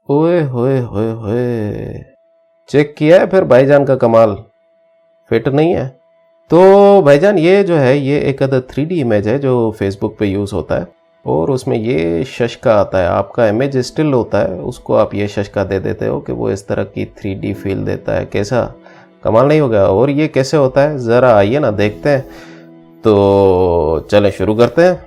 ओए होए होए होए, चेक किया है फिर भाईजान का कमाल? फिट नहीं है तो भाईजान ये जो है ये एक अदर 3D इमेज है जो फेसबुक पे यूज़ होता है और उसमें ये शशका आता है। आपका इमेज स्टिल होता है, उसको आप ये शशका दे देते हो कि वो इस तरह की 3D फील देता है। कैसा कमाल नहीं होगा? और ये कैसे होता है ज़रा आइए ना देखते हैं। तो चलें शुरू करते हैं।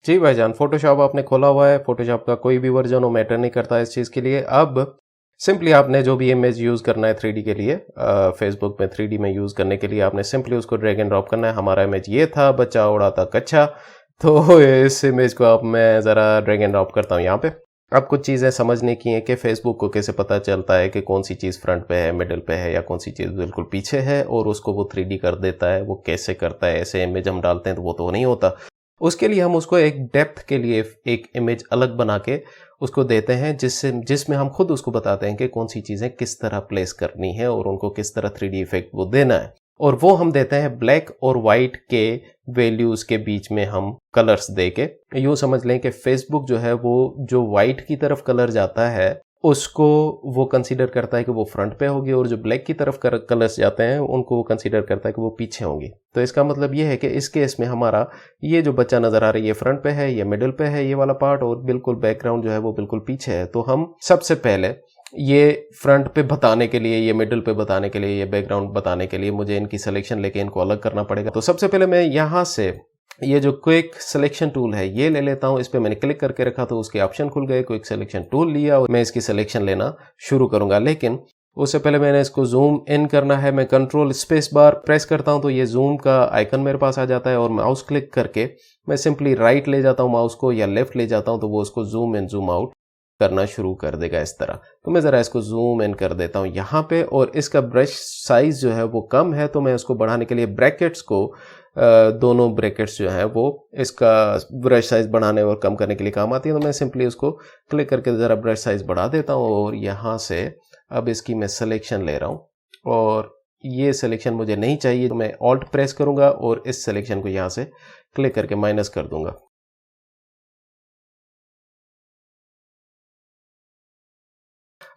जी भाईजान, फोटोशॉप आपने खोला हुआ है। फोटोशॉप का कोई भी वर्जन हो मैटर नहीं करता इस चीज़ के लिए। अब सिंपली आपने जो भी इमेज यूज़ करना है 3D के लिए, फेसबुक में 3D में यूज़ करने के लिए आपने सिंपली उसको ड्रैग एंड ड्रॉप करना है। हमारा इमेज ये था, बच्चा उड़ाता कच्चा। तो इस इमेज को अब मैं ज़रा ड्रैग एंड ड्रॉप करता हूँ यहाँ पे। अब कुछ चीज़ें समझने की हैं कि फेसबुक को कैसे पता चलता है कि कौन सी चीज़ फ्रंट पे है, मिडिल पे है या कौन सी चीज़ बिल्कुल पीछे है, और उसको वो 3D कर देता है। वो कैसे करता है? ऐसे इमेज हम डालते हैं तो वो तो नहीं होता। उसके लिए हम उसको एक डेप्थ के लिए एक इमेज अलग बना के उसको देते हैं, जिसमें हम खुद उसको बताते हैं कि कौन सी चीज़ें किस तरह प्लेस करनी है और उनको किस तरह 3D इफेक्ट वो देना है। और वो हम देते हैं ब्लैक और वाइट के वैल्यूज़ के बीच में हम कलर्स दे के। यूँ समझ लें कि फेसबुक जो है वो जो वाइट की तरफ कलर जाता है उसको वो कंसीडर करता है कि वो फ्रंट पे होगी, और जो ब्लैक की तरफ कलर्स जाते हैं उनको वो कंसीडर करता है कि वो पीछे होंगी। तो इसका मतलब ये है कि इस केस में हमारा ये जो बच्चा नज़र आ रहा है ये फ्रंट पे है, ये मिडिल पे है ये वाला पार्ट, और बिल्कुल बैकग्राउंड जो है वो बिल्कुल पीछे है। तो हम सबसे पहले ये फ्रंट पे बताने के लिए, ये मिडिल पे बताने के लिए, ये बैकग्राउंड बताने के लिए मुझे इनकी सिलेक्शन लेके इनको अलग करना पड़ेगा। तो सबसे पहले मैं यहाँ से ये जो क्विक सिलेक्शन टूल है ये ले लेता हूँ। इस पे मैंने क्लिक करके रखा तो उसके ऑप्शन खुल गए। क्विक सिलेक्शन टूल लिया और मैं इसकी सिलेक्शन लेना शुरू करूंगा, लेकिन उससे पहले मैंने इसको जूम इन करना है। मैं कंट्रोल स्पेस बार प्रेस करता हूं तो ये जूम का आइकन मेरे पास आ जाता है, और माउस क्लिक करके मैं सिंपली राइट ले जाता हूं माउस को या लेफ्ट ले जाता हूं तो वो उसको जूम इन जूम आउट करना शुरू कर देगा इस तरह। तो मैं ज़रा इसको जूम इन कर देता हूँ यहाँ पे, और इसका ब्रश साइज जो है वो कम है तो मैं उसको बढ़ाने के लिए ब्रैकेट्स को दोनों ब्रैकेट्स जो है वो इसका ब्रश साइज बढ़ाने और कम करने के लिए काम आती है। तो मैं सिंपली उसको क्लिक करके ज़रा ब्रश साइज बढ़ा देता हूँ, और यहाँ से अब इसकी मैं सिलेक्शन ले रहा हूँ, और ये सिलेक्शन मुझे नहीं चाहिए तो मैं ऑल्ट प्रेस करूँगा और इस सिलेक्शन को यहाँ से क्लिक करके माइनस कर दूंगा।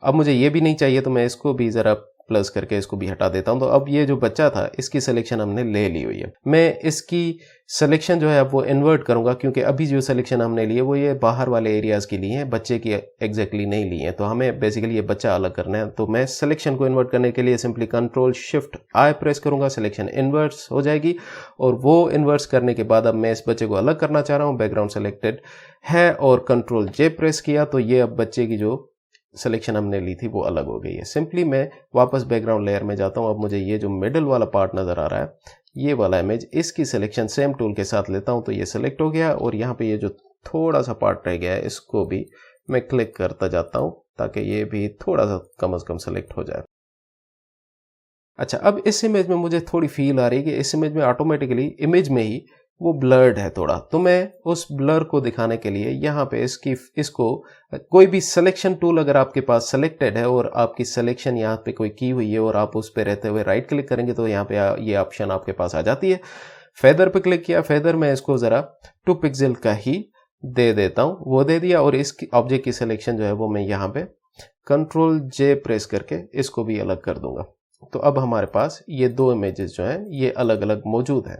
अब मुझे ये भी नहीं चाहिए तो मैं इसको भी ज़रा प्लस करके इसको भी हटा देता हूं। तो अब ये जो बच्चा था इसकी सिलेक्शन हमने ले ली हुई है। मैं इसकी सिलेक्शन जो है अब वो इन्वर्ट करूंगा, क्योंकि अभी जो सिलेक्शन हमने ली है वो ये बाहर वाले एरियाज़ की ली है, बच्चे की एग्जैक्टली नहीं ली है। तो हमें बेसिकली ये बच्चा अलग करना है। तो मैं सिलेक्शन को इन्वर्ट करने के लिए सिंपली कंट्रोल शिफ्ट आई प्रेस करूंगा, सिलेक्शन इन्वर्ट्स हो जाएगी। और वो इन्वर्ट्स करने के बाद अब मैं इस बच्चे को अलग करना चाह रहा हूँ। बैकग्राउंड सेलेक्टेड है और कंट्रोल जे प्रेस किया तो ये अब बच्चे की जो सिलेक्शन हमने ली थी वो अलग हो गई है। सिंपली मैं वापस बैकग्राउंड लेयर में जाता हूँ। अब मुझे ये जो मिडिल वाला पार्ट नज़र आ रहा है ये वाला इमेज, इसकी सिलेक्शन सेम टूल के साथ लेता हूँ तो ये सिलेक्ट हो गया, और यहाँ पे ये जो थोड़ा सा पार्ट रह गया है इसको भी मैं क्लिक करता जाता हूँ ताकि ये भी थोड़ा सा कम से कम सेलेक्ट हो जाए। अच्छा, अब इस इमेज में मुझे थोड़ी फील आ रही है कि इस इमेज में ऑटोमेटिकली इमेज में ही वो ब्लर्ड है थोड़ा। तो मैं उस ब्लर को दिखाने के लिए यहाँ पे इसको कोई भी सिलेक्शन टूल अगर आपके पास सेलेक्टेड है और आपकी सिलेक्शन यहाँ पे कोई की हुई है और आप उस पे रहते हुए राइट क्लिक करेंगे तो यहाँ पे ये ऑप्शन आपके पास आ जाती है। फेदर पे क्लिक किया, फेदर में इसको ज़रा 2 पिक्सल का ही दे देता हूँ, वो दे दिया। और इस ऑब्जेक्ट की सिलेक्शन जो है वो मैं यहाँ पे कंट्रोल जे प्रेस करके इसको भी अलग कर दूंगा। तो अब हमारे पास ये दो इमेजेस जो हैं ये अलग अलग मौजूद हैं,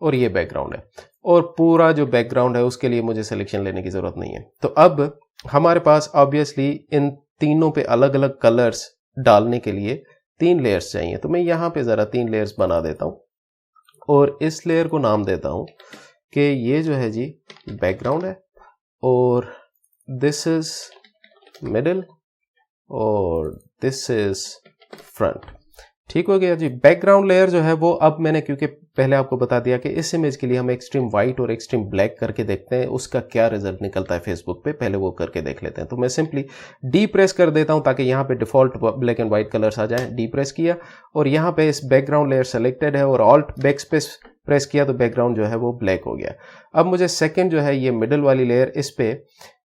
और ये बैकग्राउंड है, और पूरा जो बैकग्राउंड है उसके लिए मुझे सिलेक्शन लेने की ज़रूरत नहीं है। तो अब हमारे पास ऑब्वियसली इन तीनों पे अलग अलग कलर्स डालने के लिए 3 लेयर्स चाहिए। तो मैं यहाँ पे ज़रा 3 लेयर्स बना देता हूँ, और इस लेयर को नाम देता हूँ कि ये जो है जी बैकग्राउंड है, और दिस इज मिडिल, और दिस इज फ्रंट। ठीक हो गया जी। बैकग्राउंड लेयर जो है वो अब मैंने, क्योंकि पहले आपको बता दिया कि इस इमेज के लिए हम एक्सट्रीम वाइट और एक्सट्रीम ब्लैक करके देखते हैं उसका क्या रिजल्ट निकलता है फेसबुक पे, पहले वो करके देख लेते हैं। तो मैं सिंपली डी प्रेस कर देता हूं ताकि यहाँ पे default black and white colours आ जाए। डी प्रेस किया और यहाँ पे इस बैकग्राउंड लेयर सेलेक्टेड है, और ऑल्ट बैक स्पेस प्रेस किया तो बैकग्राउंड जो है वो ब्लैक हो गया। अब मुझे सेकेंड जो है ये मिडिल वाली लेयर,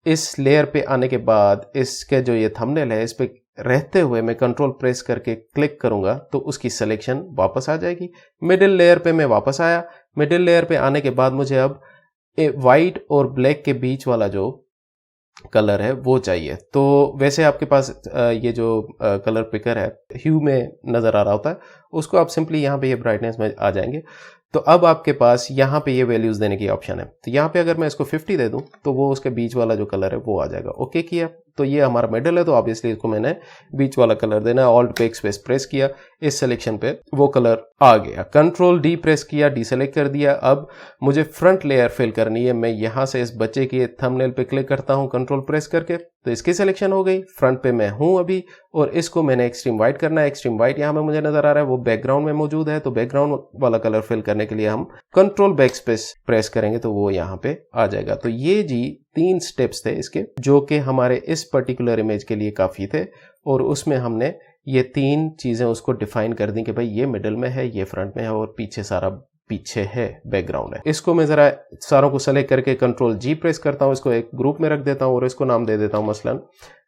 इस लेयर पे आने के बाद इसके जो ये थंबनेल है इस पे रहते हुए मैं कंट्रोल प्रेस करके क्लिक करूंगा तो उसकी सिलेक्शन वापस आ जाएगी। मिडिल लेयर पे मैं वापस आया। मिडिल लेयर पे आने के बाद मुझे अब वाइट और ब्लैक के बीच वाला जो कलर है वो चाहिए। तो वैसे आपके पास ये जो कलर पिकर है ह्यू में नज़र आ रहा होता है, उसको आप सिंपली यहाँ पे ये ब्राइटनेस में आ जाएंगे। तो अब आपके पास यहाँ पे ये वैल्यूज़ देने की ऑप्शन है। तो यहाँ पे अगर मैं इसको 50 दे दूँ तो वो उसके बीच वाला जो कलर है वो आ जाएगा। ओके किया तो ये हमारा मिडल है, तो ऑब्वियसली इसको मैंने बीच वाला कलर देना है। ऑल्ट पे स्पेस प्रेस किया, इस सिलेक्शन पे वो कलर आ गया। कंट्रोल डी प्रेस किया, डी सेलेक्ट कर दिया। अब मुझे फ्रंट लेयर फिल करनी है। मैं यहाँ से इस बच्चे के थंबनेल पे क्लिक करता हूँ कंट्रोल प्रेस करके, तो इसकी सिलेक्शन हो गई। फ्रंट पे मैं हूँ अभी और इसको मैंने एक्सट्रीम वाइट करना है। एक्सट्रीम वाइट यहाँ पे मुझे नजर आ रहा है, वो बैकग्राउंड में मौजूद है। तो बैकग्राउंड वाला कलर फिल करने के लिए हम कंट्रोल बैक स्पेस प्रेस करेंगे तो वो यहाँ पे आ जाएगा। तो ये जी 3 स्टेप्स थे इसके, जो कि हमारे इस पर्टिकुलर इमेज के लिए काफी थे। और उसमें हमने ये 3 चीजें उसको डिफाइन कर दी कि भाई ये मिडिल में है, ये फ्रंट में है और पीछे सारा पीछे है, बैकग्राउंड है। इसको मैं जरा सारों को सेलेक्ट करके कंट्रोल जी प्रेस करता हूँ, इसको एक ग्रुप में रख देता हूँ और इसको नाम दे देता हूँ मसलन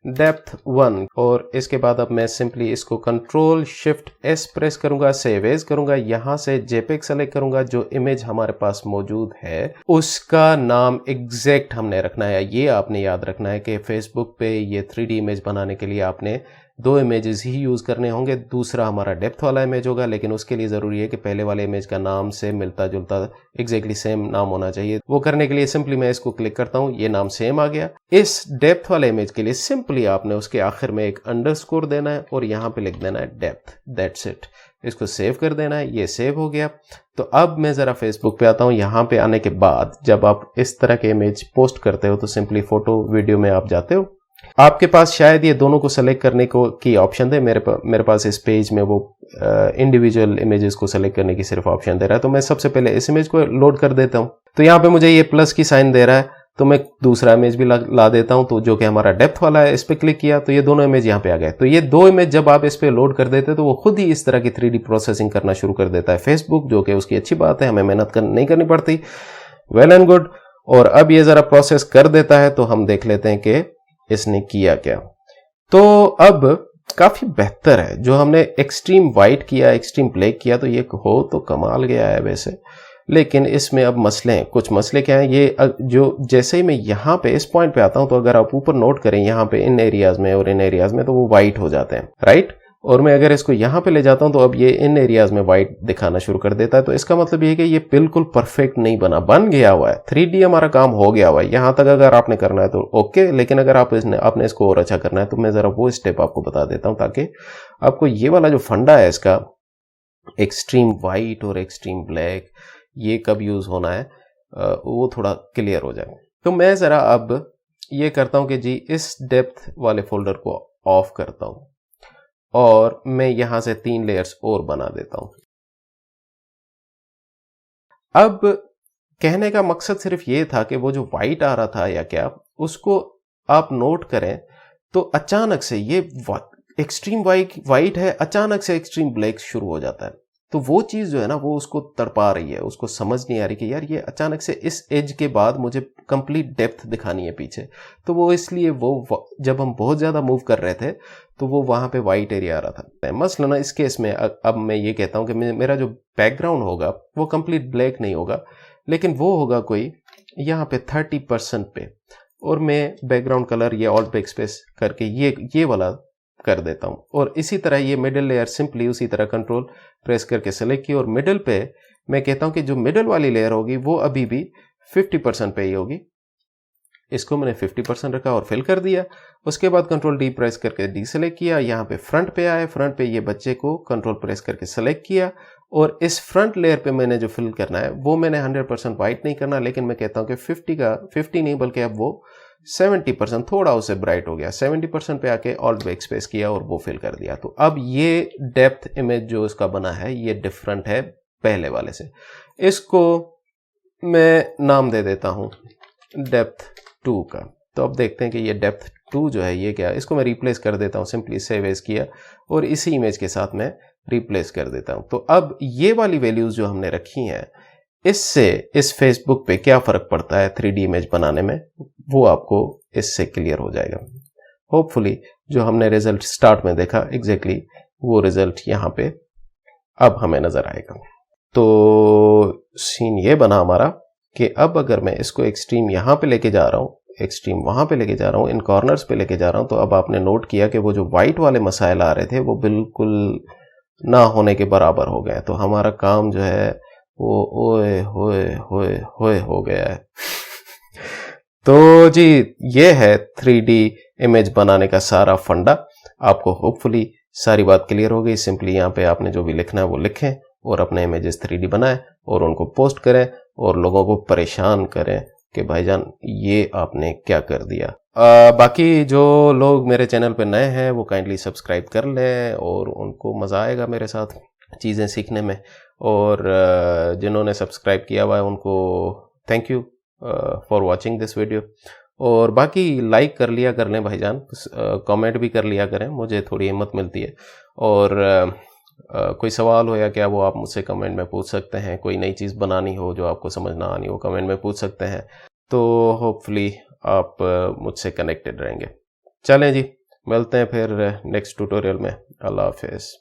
डेप्थ 1। और इसके बाद अब मैं सिंपली इसको कंट्रोल शिफ्ट एस प्रेस करूंगा, सेव एज करूंगा, यहां से जेपेग सेलेक्ट करूंगा। जो इमेज हमारे पास मौजूद है उसका नाम एग्जैक्ट हमने रखना है। ये आपने याद रखना है कि फेसबुक पे ये 3D इमेज बनाने के लिए आपने 2 इमेजेस ही यूज करने होंगे। दूसरा हमारा डेप्थ वाला इमेज होगा, लेकिन उसके लिए जरूरी है कि पहले वाले इमेज का नाम से मिलता जुलता एग्जैक्टली सेम नाम होना चाहिए। वो करने के लिए सिंपली मैं इसको क्लिक करता हूँ, ये नाम सेम आ गया। इस डेप्थ वाले इमेज के लिए सिंपली आपने उसके आखिर में एक अंडरस्कोर देना है और यहाँ पे लिख देना है डेप्थ, दैट्स इट। इसको सेव कर देना है, ये सेव हो गया। तो अब मैं जरा फेसबुक पे आता हूँ। यहाँ पे आने के बाद जब आप इस तरह के इमेज पोस्ट करते हो तो सिंपली फोटो वीडियो में आप जाते हो। आपके पास शायद ये दोनों को सेलेक्ट करने को की ऑप्शन दे, मेरे पास इस पेज में वो इंडिविजुअल इमेजेस को सेलेक्ट करने की सिर्फ ऑप्शन दे रहा है। तो मैं सबसे पहले इस इमेज को लोड कर देता हूँ। तो यहाँ पे मुझे ये प्लस की साइन दे रहा है, तो मैं दूसरा इमेज भी ला देता हूँ, तो जो कि हमारा डेप्थ वाला है, इस पे क्लिक किया तो ये दोनों इमेज यहाँ पे आ गए। तो ये 2 इमेज जब आप इस पे लोड कर देते तो वो खुद ही इस तरह की 3D प्रोसेसिंग करना शुरू कर देता है फेसबुक, जो कि उसकी अच्छी बात है, हमें मेहनत नहीं करनी पड़ती। Well and good. और अब ये जरा प्रोसेस कर देता है तो हम देख लेते हैं कि इसने किया क्या। तो अब काफी बेहतर है। जो हमने एक्सट्रीम वाइट किया, एक्सट्रीम ब्लैक किया, तो ये हो तो कमाल गया है वैसे, लेकिन इसमें अब मसले हैं। कुछ मसले क्या हैं, ये जो जैसे ही मैं यहाँ पे इस पॉइंट पे आता हूं तो अगर आप ऊपर नोट करें यहाँ पे इन एरियाज में और इन एरियाज में तो वो वाइट हो जाते हैं, राइट। और मैं अगर इसको यहाँ पे ले जाता हूं तो अब ये इन एरियाज में वाइट दिखाना शुरू कर देता है। तो इसका मतलब ये है कि ये बिल्कुल परफेक्ट नहीं बन गया हुआ है। 3D हमारा काम हो गया हुआ है। यहां तक अगर आपने करना है तो ओके, लेकिन अगर आपने इसको और अच्छा करना है तो मैं जरा वो स्टेप आपको बता देता हूं ताकि आपको ये वाला जो फंडा है इसका एक्सट्रीम वाइट और एक्सट्रीम ब्लैक ये कब यूज होना है वो थोड़ा क्लियर हो जाए। तो मैं जरा अब ये करता हूं कि जी इस डेप्थ वाले फोल्डर को ऑफ करता हूं और मैं यहां से 3 लेयर्स और बना देता हूं। अब कहने का मकसद सिर्फ ये था कि वो जो वाइट आ रहा था या क्या, उसको आप नोट करें तो अचानक से ये एक्सट्रीम वाइट है, अचानक से एक्सट्रीम ब्लैक शुरू हो जाता है। तो वो चीज जो है ना वो उसको तड़पा रही है, उसको समझ नहीं आ रही कि यार ये अचानक से इस एज के बाद मुझे कंप्लीट डेप्थ दिखानी है पीछे। तो वो इसलिए वो जब हम बहुत ज्यादा मूव कर रहे थे तो वो वहां पे वाइट एरिया आ रहा था। मसलन इस केस में अब मैं ये कहता हूं कि मेरा जो बैकग्राउंड होगा वो कंप्लीट ब्लैक नहीं होगा, लेकिन वो होगा कोई यहाँ पे 30% पे, और मैं बैकग्राउंड कलर ये ऑल्ट बैकस्पेस करके ये वाला कर देता हूं। और इसी तरह ये मिडिल लेयर सिंपली उसी तरह कंट्रोल प्रेस करके सेलेक्ट की और मिडिल पे मैं कहता हूं कि जो मिडिल वाली लेयर होगी वो अभी भी 50% पे ही होगी। इसको मैंने 50% रखा और फिल कर दिया। उसके बाद कंट्रोल डी प्रेस करके डी सेलेक्ट किया, यहाँ पे फ्रंट पे आए, फ्रंट पे ये बच्चे को कंट्रोल प्रेस करके सेलेक्ट किया और इस फ्रंट लेयर पे मैंने जो फिल करना है वो मैंने 100% वाइट नहीं करना, लेकिन मैं कहता हूं कि 50 नहीं बल्कि अब वो 70% थोड़ा उससे ब्राइट हो गया। 70% पे आके ऑल्ट बैकस्पेस किया और वो फिल कर दिया। तो अब ये डेप्थ इमेज जो इसका बना है ये डिफरेंट है पहले वाले से। इसको मैं नाम दे देता हूं डेप्थ 2 का। तो अब देखते हैं कि ये डेप्थ 2 जो है ये क्या है। इसको मैं रिप्लेस कर देता हूं, सिंपली सेव एज किया और इसी इमेज के साथ मैं रिप्लेस कर देता हूं। तो अब ये वाली वैल्यूज जो हमने रखी हैं इससे इस फेसबुक पे क्या फर्क पड़ता है 3D इमेज बनाने में, वो आपको इससे क्लियर हो जाएगा। होपफुली जो हमने रिजल्ट स्टार्ट में देखा एग्जैक्टली वो रिजल्ट यहाँ पे अब हमें नजर आएगा। तो सीन ये बना हमारा कि अब अगर मैं इसको एक्सट्रीम यहाँ पे लेके जा रहा हूँ, एक्सट्रीम वहां पे लेके जा रहा हूँ, इन कॉर्नर्स पे लेके जा रहा हूँ, तो अब आपने नोट किया कि वो जो वाइट वाले मसाइल आ रहे थे वो बिल्कुल ना होने के बराबर हो गए। तो हमारा काम जो है वो ओए होए होए होए हो गया है। तो जी ये है 3D इमेज बनाने का सारा फंडा। आपको होपफुली सारी बात क्लियर हो गई। सिंपली यहाँ पे आपने जो भी लिखना है वो लिखें और अपने इमेजेस 3D बनाएं और उनको पोस्ट करें और लोगों को परेशान करें कि भाईजान ये आपने क्या कर दिया। बाकी जो लोग मेरे चैनल पे नए हैं वो काइंडली सब्सक्राइब कर लें और उनको मज़ा आएगा मेरे साथ चीज़ें सीखने में। और जिन्होंने सब्सक्राइब किया हुआ है उनको thank you for watching this video. और बाकी लाइक कर लिया कर लें भाईजान, कमेंट भी कर लिया करें, मुझे थोड़ी हिम्मत मिलती है। और कोई सवाल हो या क्या वो आप मुझसे कमेंट में पूछ सकते हैं। कोई नई चीज़ बनानी हो जो आपको समझ ना आनी हो कमेंट में पूछ सकते हैं। तो होपफुली आप मुझसे कनेक्टेड रहेंगे। चलें जी, मिलते हैं फिर नेक्स्ट ट्यूटोरियल में। अल्लाह हाफिज़।